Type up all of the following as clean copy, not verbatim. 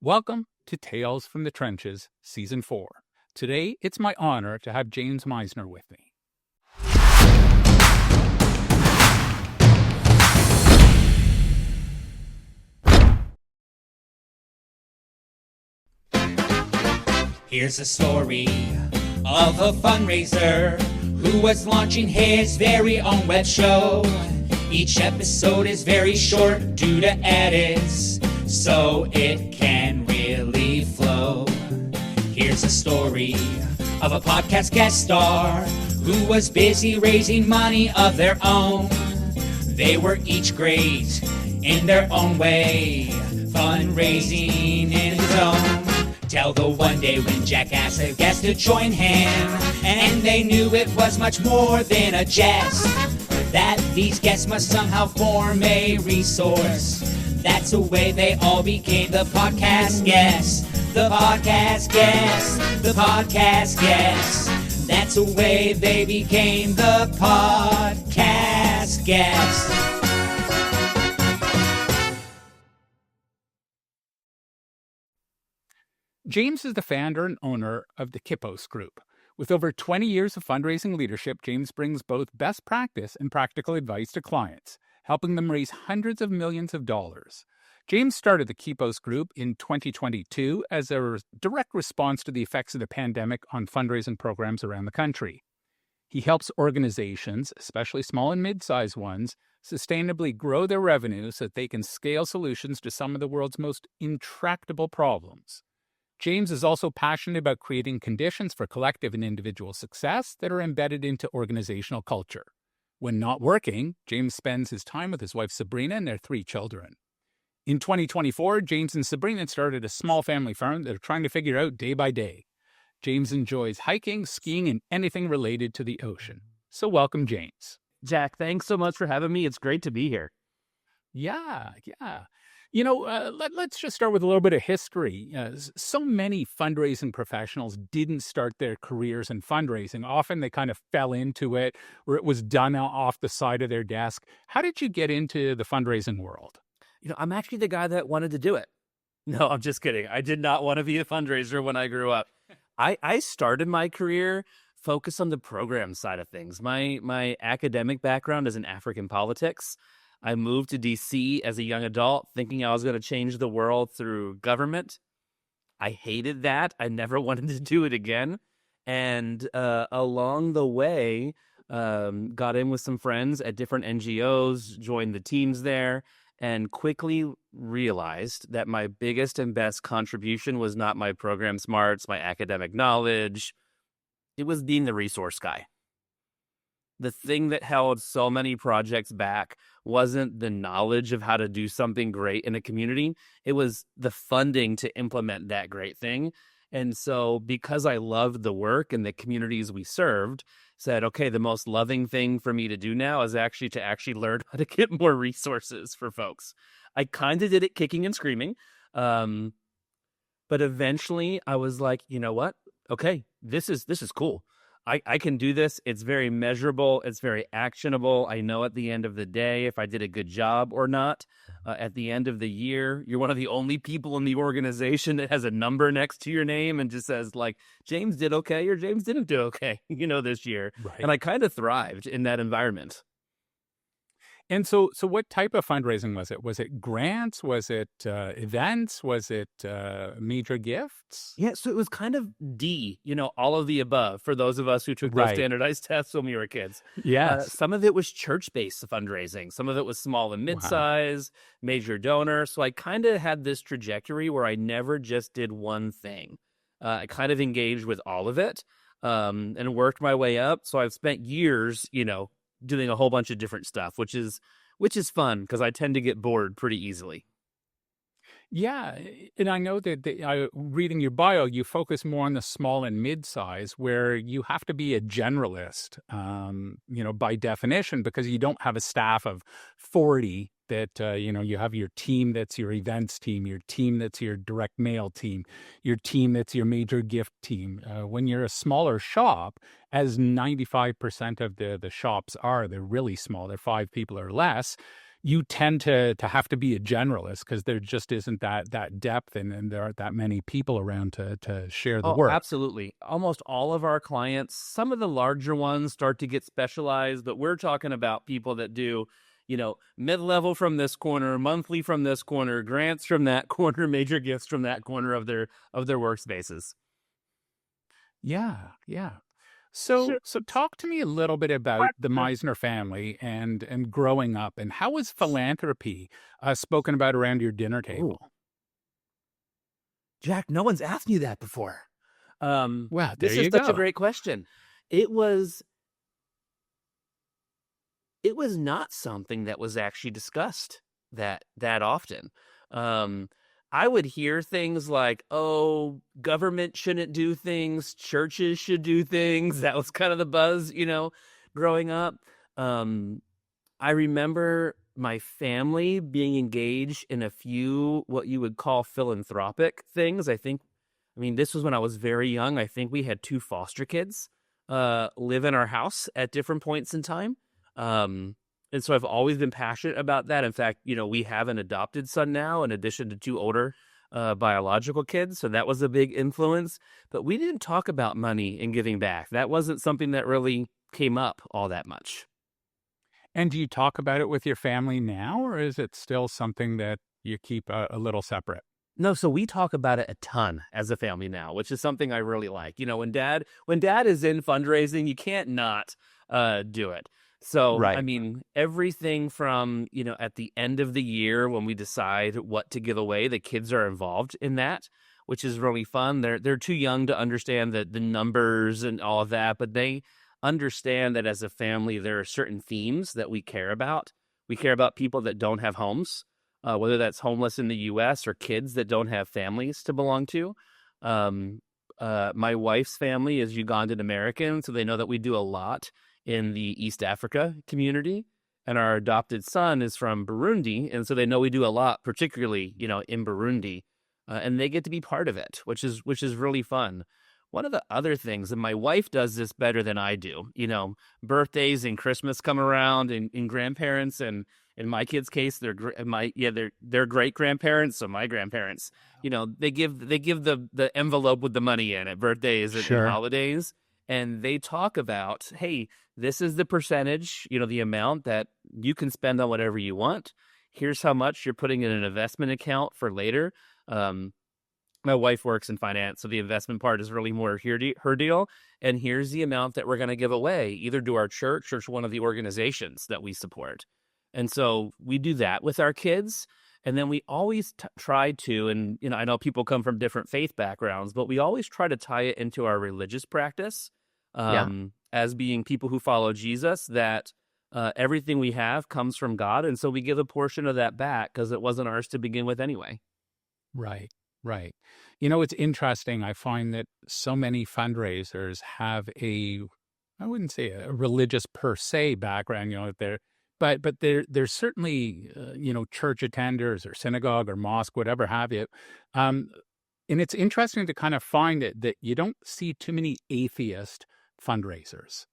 Welcome to Tales from the Trenches, Season 4. Today, it's my honor to have James Misner with me. Here's a story of a fundraiser who was launching his very own web show. Each episode is very short due to edits, so it can really flow. Here's a story of a podcast guest star who was busy raising money of their own. They were each great in their own way, fundraising in the zone. Till the one day when Jack asked a guest to join him, and they knew it was much more than a jest, that these guests must somehow form a resource. That's the way they all became the podcast guests. The podcast guests. The podcast guests. That's the way they became the podcast guests. James is the founder and owner of the Kipos Group. With over 20 years of fundraising leadership, James brings both best practice and practical advice to clients, helping them raise hundreds of millions of dollars. James started the Kipos Group in 2022 as a direct response to the effects of the pandemic on fundraising programs around the country. He helps organizations, especially small and mid-sized ones, sustainably grow their revenue so that they can scale solutions to some of the world's most intractable problems. James is also passionate about creating conditions for collective and individual success that are embedded into organizational culture. When not working, James spends his time with his wife Sabrina and their 3 children. In 2024, James and Sabrina started a small family farm that are trying to figure out day by day. James enjoys hiking, skiing, and anything related to the ocean. So welcome, James. Jack, thanks so much for having me. It's great to be here. Yeah. Let's just start with a little bit of history. So many fundraising professionals didn't start their careers in fundraising. Often they kind of fell into it, or it was done off the side of their desk. How did you get into the fundraising world? I'm actually the guy that wanted to do it. No, I'm just kidding. I did not want to be a fundraiser when I grew up. I started my career focused on the program side of things. My academic background is in African politics. I moved to D.C. as a young adult thinking I was going to change the world through government. I hated that. I never wanted to do it again. And along the way, got in with some friends at different NGOs, joined the teams there, and quickly realized that my biggest and best contribution was not my program smarts, my academic knowledge. It was being the resource guy. The thing that held so many projects back wasn't the knowledge of how to do something great in a community. It was the funding to implement that great thing. And so because I loved the work and the communities we served, said, okay, the most loving thing for me to do now is actually learn how to get more resources for folks. I kind of did it kicking and screaming. But eventually I was like, you know what? Okay, this is cool. I can do this. It's very measurable. It's very actionable. I know at the end of the day if I did a good job or not. At the end of the year, you're one of the only people in the organization that has a number next to your name and just says, like, James did okay or James didn't do okay, this year. Right. And I kind of thrived in that environment. And so what type of fundraising was it? Was it grants? Was it events? Was it major gifts? Yeah, so it was kind of all of the above for those of us who took those Right. standardized tests when we were kids. Yes. Some of it was church-based fundraising. Some of it was small and mid-size, major donor. So I kind of had this trajectory where I never just did one thing. I kind of engaged with all of it and worked my way up. So I've spent years, doing a whole bunch of different stuff, which is fun because I tend to get bored pretty easily. Yeah, and I know that reading your bio, you focus more on the small and mid-size, where you have to be a generalist, by definition, because you don't have a staff of 40 that, you have your team that's your events team, your team that's your direct mail team, your team that's your major gift team. When you're a smaller shop, as 95% of the shops are, they're really small, they're 5 people or less, you tend to have to be a generalist because there just isn't that depth and there aren't that many people around to share the Oh, work. absolutely. Almost all of our clients, some of the larger ones start to get specialized, but we're talking about people that do, mid-level from this corner, monthly from this corner, grants from that corner, major gifts from that corner of their workspaces. Yeah, yeah. So talk to me a little bit about the Meisner family and growing up, and how was philanthropy spoken about around your dinner Ooh, table? Jack, no one's asked me that before. Well, there This is you such a go. great question. It was not something that was actually discussed that often. Um, I would hear things like, "Oh, government shouldn't do things, churches should do things." That was kind of the buzz, growing up. Um, I remember my family being engaged in a few what you would call philanthropic things. This was when I was very young. I think we had 2 foster kids live in our house at different points in time. And so I've always been passionate about that. In fact, we have an adopted son now, in addition to 2 older biological kids. So that was a big influence. But we didn't talk about money and giving back. That wasn't something that really came up all that much. And do you talk about it with your family now, or is it still something that you keep a little separate? No, so we talk about it a ton as a family now, which is something I really like. When dad is in fundraising, you can't not do it. So, Right. everything from, at the end of the year when we decide what to give away, the kids are involved in that, which is really fun. They're too young to understand the numbers and all of that, but they understand that as a family, there are certain themes that we care about. We care about people that don't have homes, whether that's homeless in the U.S. or kids that don't have families to belong to. My wife's family is Ugandan American, so they know that we do a lot in the East Africa community. And our adopted son is from Burundi, and so they know we do a lot, particularly, in Burundi. And they get to be part of it, which is really fun. One of the other things, and my wife does this better than I do, birthdays and Christmas come around, and grandparents, and in my kids' case, they're great grandparents, so my grandparents, they give the envelope with the money in it, birthdays and Sure. holidays, and they talk about, hey, this is the percentage, the amount that you can spend on whatever you want. Here's how much you're putting in an investment account for later. My wife works in finance, so the investment part is really more her deal. And here's the amount that we're going to give away, either to our church or to one of the organizations that we support. And so we do that with our kids. And then we always try to, and I know people come from different faith backgrounds, but we always try to tie it into our religious practice, as being people who follow Jesus, that everything we have comes from God. And so we give a portion of that back because it wasn't ours to begin with anyway. Right. Right. It's interesting. I find that so many fundraisers have I wouldn't say a religious per se background, but they're certainly, church attenders or synagogue or mosque, whatever have you. And it's interesting to kind of find that you don't see too many atheist fundraisers.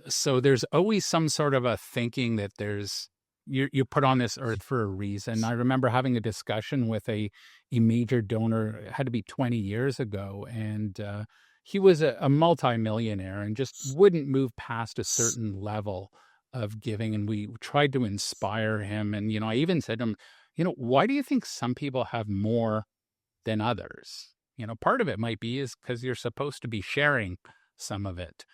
So there's always some sort of a thinking that you're put on this earth for a reason. I remember having a discussion with a major donor. It had to be 20 years ago, and he was a multimillionaire and just wouldn't move past a certain level of giving. And we tried to inspire him. And I even said to him, why do you think some people have more than others? Part of it might be is because you're supposed to be sharing some of it.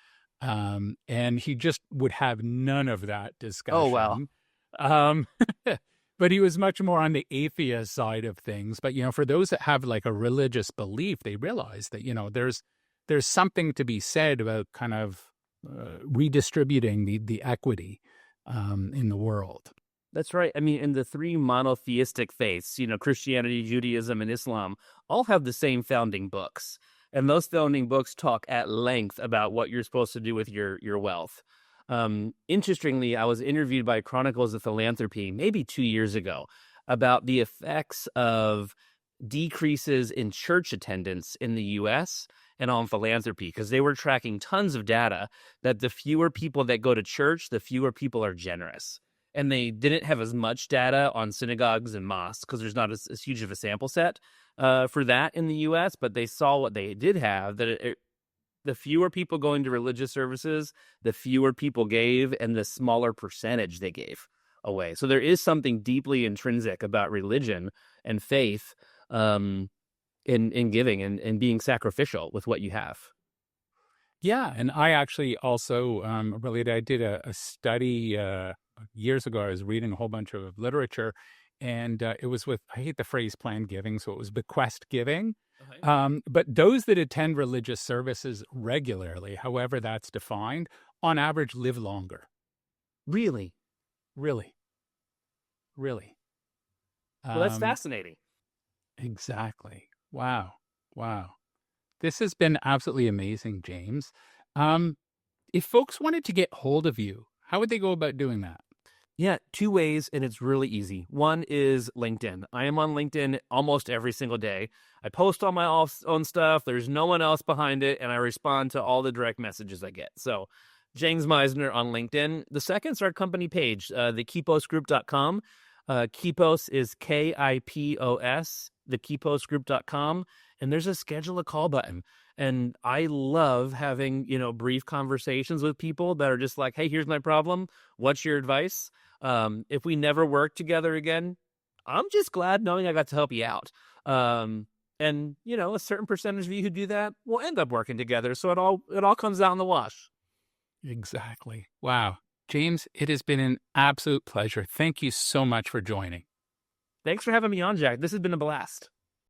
And he just would have none of that discussion. Oh, wow. But he was much more on the atheist side of things. But, for those that have like a religious belief, they realize that, there's something to be said about kind of redistributing the equity in the world. That's right. In the 3 monotheistic faiths, Christianity, Judaism, and Islam, all have the same founding books. And those founding books talk at length about what you're supposed to do with your wealth. Interestingly, I was interviewed by Chronicles of Philanthropy maybe 2 years ago about the effects of decreases in church attendance in the U.S. and on philanthropy, because they were tracking tons of data that the fewer people that go to church, the fewer people are generous. and they didn't have as much data on synagogues and mosques because there's not as huge of a sample set for that in the U.S., but they saw what they did have, that the fewer people going to religious services, the fewer people gave, and the smaller percentage they gave away. So there is something deeply intrinsic about religion and faith in giving and being sacrificial with what you have. Yeah, and I actually also related. I did a study years ago. I was reading a whole bunch of literature, and it was with, I hate the phrase planned giving, so it was bequest giving. But those that attend religious services regularly, however that's defined, on average live longer. Really? Really. Well, that's fascinating. Exactly. Wow. This has been absolutely amazing, James. If folks wanted to get hold of you, how would they go about doing that? Yeah, two ways, and it's really easy. One is LinkedIn. I am on LinkedIn almost every single day. I post all my own stuff. There's no one else behind it, and I respond to all the direct messages I get. So James Misner on LinkedIn. The second's our company page, thekiposgroup.com. Kipos is Kipos, thekiposgroup.com. And there's a schedule a call button. And I love having, brief conversations with people that are just like, hey, here's my problem. What's your advice? If we never work together again, I'm just glad knowing I got to help you out. And, a certain percentage of you who do that will end up working together. So it all comes out in the wash. Exactly. Wow. James, it has been an absolute pleasure. Thank you so much for joining. Thanks for having me on, Jack. This has been a blast.